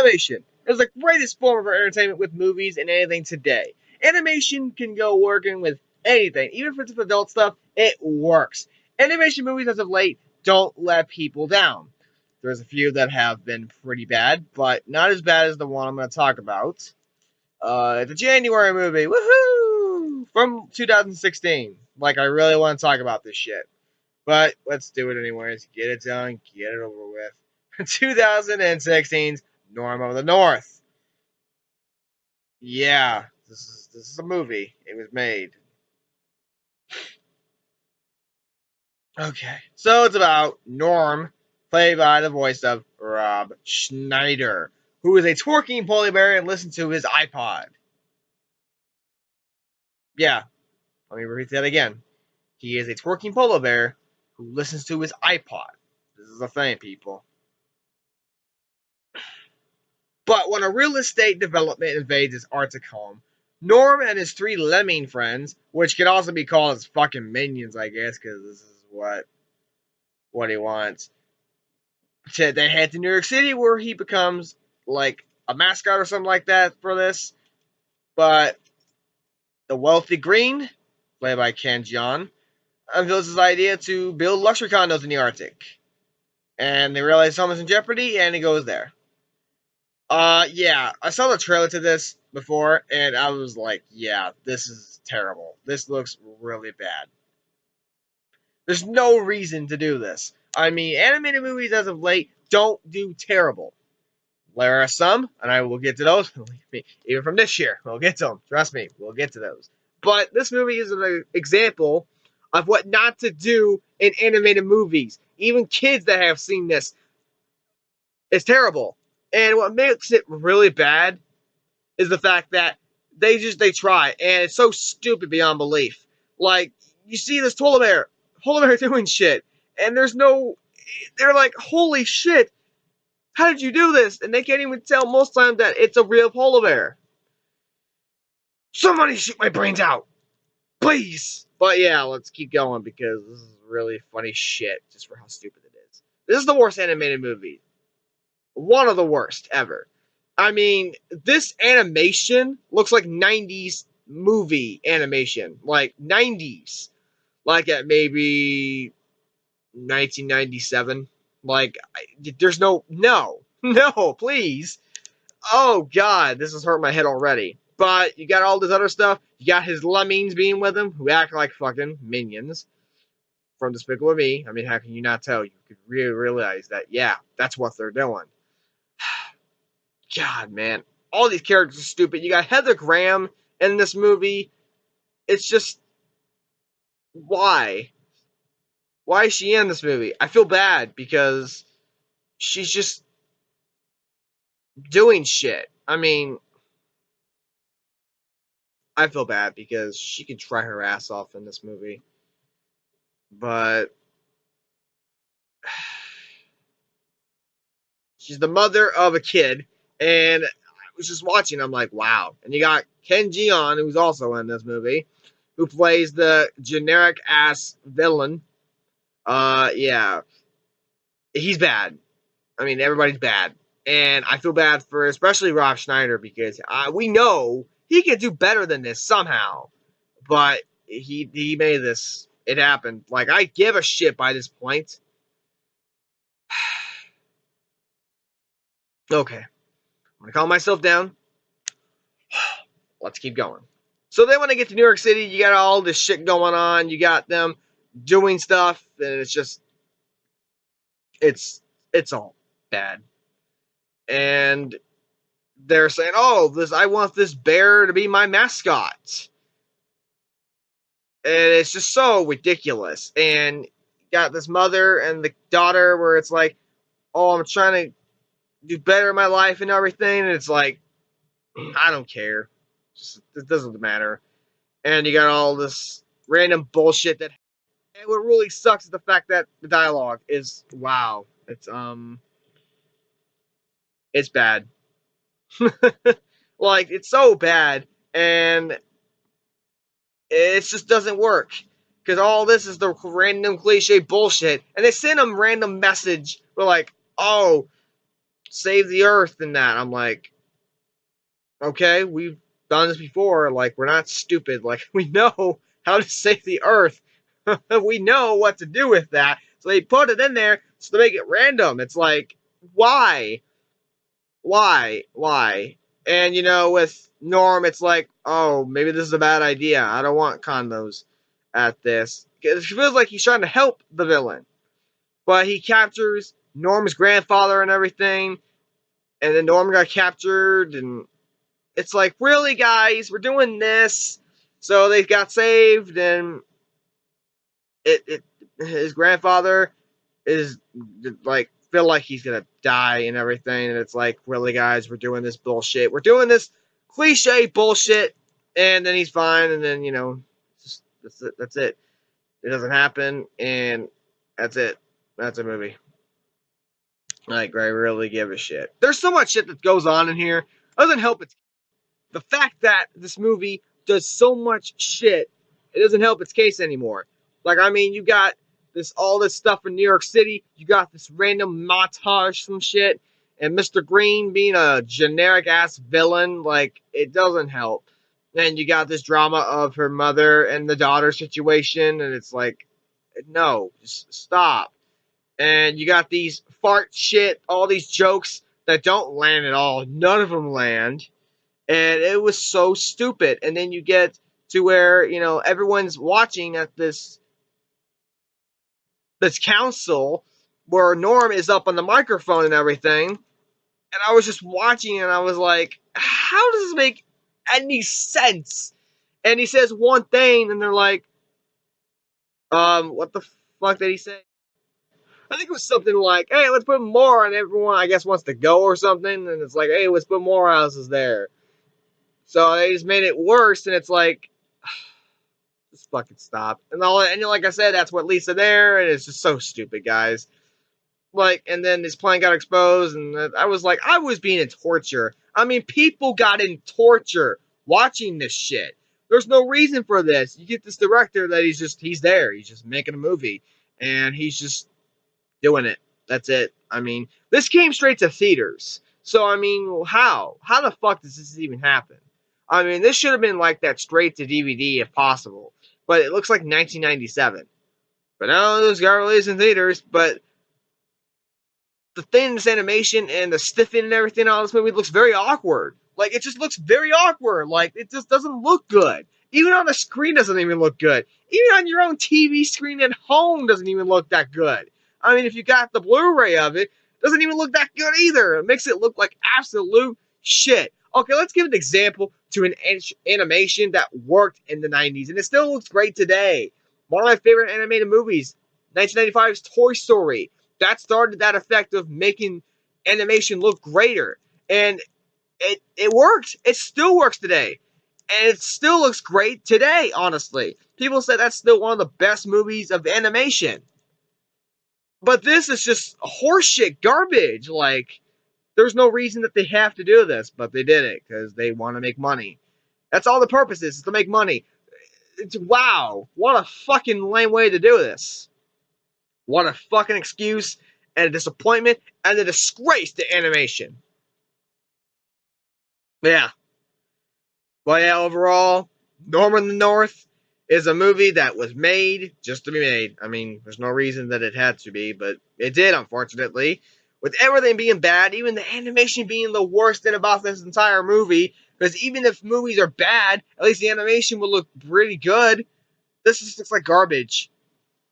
Animation is the greatest form of entertainment with movies and anything today. Animation can go working with anything, even if it's adult stuff, it works. Animation movies as of late don't let people down. There's a few that have been pretty bad, but not as bad as the one I'm going to talk about. It's a January movie, woohoo! From 2016. Like, I really want to talk about this shit. But let's do it anyways. Get it done, get it over with. 2016's Norm of the North. Yeah, this is a movie. It was made. Okay, so it's about Norm, played by the voice of Rob Schneider, who is a twerking polar bear and listens to his iPod. Yeah, let me repeat that again. He is a twerking polar bear who listens to his iPod. This is a thing, people. But when a real estate development invades his Arctic home, Norm and his three lemming friends, which can also be called his fucking minions, I guess, because this is what he wants, they head to New York City where he becomes like a mascot or something like that for this. But the wealthy Green, played by Ken Jeong, unveils his idea to build luxury condos in the Arctic. And they realize someone's in jeopardy, and he goes there. Yeah, I saw the trailer to this before, and I was like, yeah, this is terrible. This looks really bad. There's no reason to do this. I mean, animated movies as of late don't do terrible. There are some, and I will get to those, even from this year. We'll get to them. Trust me, we'll get to those. But this movie is an example of what not to do in animated movies. Even kids that have seen this, it's terrible. And what makes it really bad is the fact that they try, and it's so stupid beyond belief. Like, you see this polar bear doing shit, and they're like, holy shit, how did you do this? And they can't even tell most times that it's a real polar bear. Somebody shoot my brains out, please. But yeah, let's keep going because this is really funny shit just for how stupid it is. This is the worst animated movie. One of the worst ever. I mean, this animation looks like 90s movie animation. Like 90s. Like at maybe 1997. Like, there's no, please. Oh, God, this has hurt my head already. But you got all this other stuff. You got his lemmings being with him, who act like fucking minions from Despicable Me. I mean, how can you not tell? You could really realize that, yeah, that's what they're doing. God, man. All these characters are stupid. You got Heather Graham in this movie. It's just, why? Why is she in this movie? I feel bad because she's just doing shit. I mean, I feel bad because she can try her ass off in this movie. But she's the mother of a kid, and I was just watching, I'm like, wow. And you got Ken Jeong, who's also in this movie, who plays the generic ass villain. Yeah. He's bad. I mean, everybody's bad. And I feel bad for especially Rob Schneider because we know he can do better than this somehow. But he made this. It happened. Like, I give a shit by this point. Okay. I'm going to calm myself down. Let's keep going. So then when I get to New York City, you got all this shit going on. You got them doing stuff. And it's just... It's all bad. And they're saying, oh, I want this bear to be my mascot. And it's just so ridiculous. And you got this mother and the daughter where it's like, oh, I'm trying to do better in my life and everything. And it's like, I don't care. It doesn't matter. And you got all this random bullshit that... And what really sucks is the fact that the dialogue is, wow. It's bad. Like, it's so bad. And it just doesn't work. Because all this is the random cliche bullshit. And they send them random message. We're like, oh, save the earth and that. I'm like, okay, we've done this before. Like, we're not stupid. Like, we know how to save the earth. We know what to do with that. So they put it in there so to make it random. It's like, why? Why? And with Norm, it's like, oh, maybe this is a bad idea. I don't want condos at this. It feels like he's trying to help the villain, but he captures Norm's grandfather and everything, and then Norm got captured, and it's like, really, guys, we're doing this. So they got saved, and his grandfather is like feel like he's gonna die and everything, and it's like, really, guys, we're doing this bullshit. We're doing this cliche bullshit, and then he's fine, and then just, that's it. It doesn't happen, and that's it. That's a movie. Like, I really give a shit. There's so much shit that goes on in here. It doesn't help its the fact that this movie does so much shit. It doesn't help its case anymore. Like, I mean, you got all this stuff in New York City. You got this random montage, some shit, and Mr. Green being a generic ass villain. Like, it doesn't help. And you got this drama of her mother and the daughter situation, and it's like, no, just stop. And you got these fart shit, all these jokes that don't land at all. None of them land. And it was so stupid. And then you get to where, everyone's watching at this council where Norm is up on the microphone and everything. And I was just watching and I was like, how does this make any sense? And he says one thing and they're like, what the fuck did he say? I think it was something like, hey, let's put more, and everyone, I guess, wants to go or something, and it's like, hey, let's put more houses there. So they just made it worse, and it's like, just fucking stop. And like I said, that's what Lisa there, and it's just so stupid, guys. Like, and then this plan got exposed, and I was like, I was being in torture. I mean, people got in torture watching this shit. There's no reason for this. You get this director that he's there. He's just making a movie, and he's just doing it. That's it. I mean, this came straight to theaters. So, I mean, how? How the fuck does this even happen? I mean, this should have been like that straight to DVD if possible. But it looks like 1997. But no, this got released in theaters. But the thinness animation and the stiffing and everything on this movie looks very awkward. Like, it just looks very awkward. Like, it just doesn't look good. Even on the screen doesn't even look good. Even on your own TV screen at home doesn't even look that good. I mean, if you got the Blu-ray of it, doesn't even look that good either. It makes it look like absolute shit. Okay, let's give an example to an animation that worked in the 90s, and it still looks great today. One of my favorite animated movies, 1995's Toy Story. That started that effect of making animation look greater. And it worked. It still works today. And it still looks great today, honestly. People say that's still one of the best movies of animation. But this is just horseshit garbage. Like, there's no reason that they have to do this, but they did it because they want to make money. That's all the purpose is to make money. Wow, what a fucking lame way to do this. What a fucking excuse and a disappointment and a disgrace to animation. Yeah. But yeah, overall, Norman the North is a movie that was made just to be made. I mean, there's no reason that it had to be, but it did, unfortunately. With everything being bad, even the animation being the worst thing about this entire movie, because even if movies are bad, at least the animation will look pretty good. This just looks like garbage.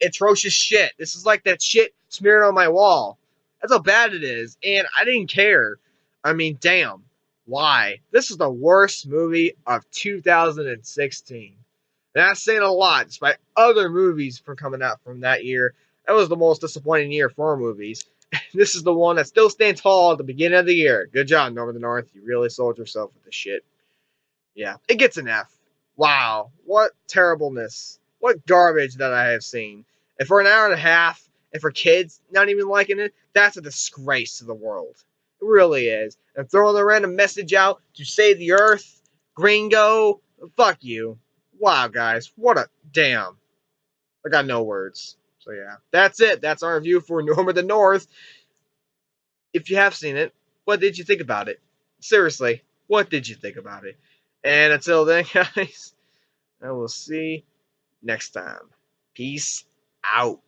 Atrocious shit. This is like that shit smeared on my wall. That's how bad it is, and I didn't care. I mean, damn. Why? This is the worst movie of 2016. And that's saying a lot, despite other movies from coming out from that year. That was the most disappointing year for movies. This is the one that still stands tall at the beginning of the year. Good job, Norman the North. You really sold yourself with this shit. Yeah, it gets an F. Wow, what terribleness. What garbage that I have seen. And for an hour and a half, and for kids not even liking it, that's a disgrace to the world. It really is. And throwing a random message out to save the earth, gringo, fuck you. Wow, guys, what a damn. I got no words. So yeah, that's it. That's our review for Norman the North. If you have seen it, what did you think about it? Seriously, what did you think about it? And until then, guys, I will see next time. Peace out.